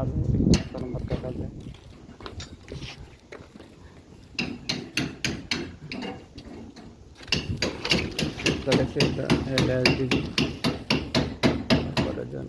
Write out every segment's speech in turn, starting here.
কাজে, 1 নম্বর का কাজে। कलेक्शन का एलएलडी कॉलेज जन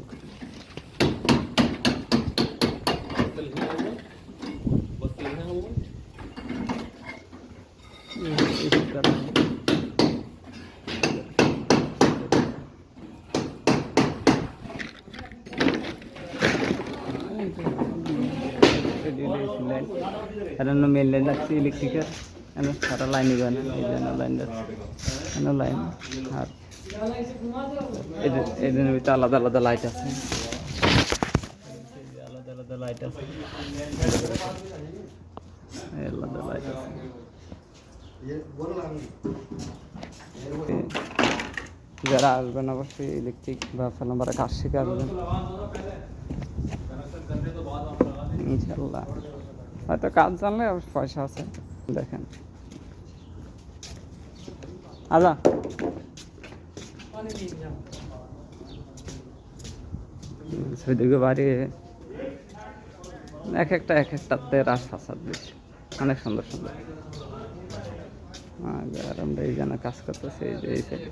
karena mainland aksi electrical anu সারা লাইন গেল এই জন্য লাইন anu লাইন আর এদের ভিতরে আলাদা আলাদা লাইট আছে, আলাদা আলাদা লাইট আছে, আলাদা লাইট আছে। যারা আসবেন অবশ্যই ইলেকট্রিক বা প্লাম্বারের কাজ শিখে আসবেন ইনশাল্লাহ। হয়তো কাজ জানলে অবশ্য পয়সা আছে। দেখেন আজা ছবিদিকে বাড়ি এক একটাতে রাস ফাসাদ বেশি, অনেক সুন্দর সুন্দর। আর আমরা এই জন্য কাজ করতেছি এই সাইডে।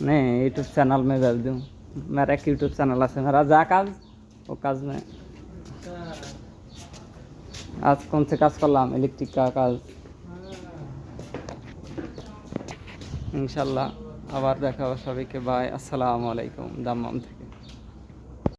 नहीं यूट्यूब चैनल में डाल दूँ, मेरा एक यूट्यूब चैनल है मेरा जा काज वो काज में आज कौन से काज कर लाम इलेक्ट्रिक का काज इंशाल्लाह। আবার দেখা হবে সবাইকে, বাই, আসসালামু আলাইকুম দাম্মাম থেকে।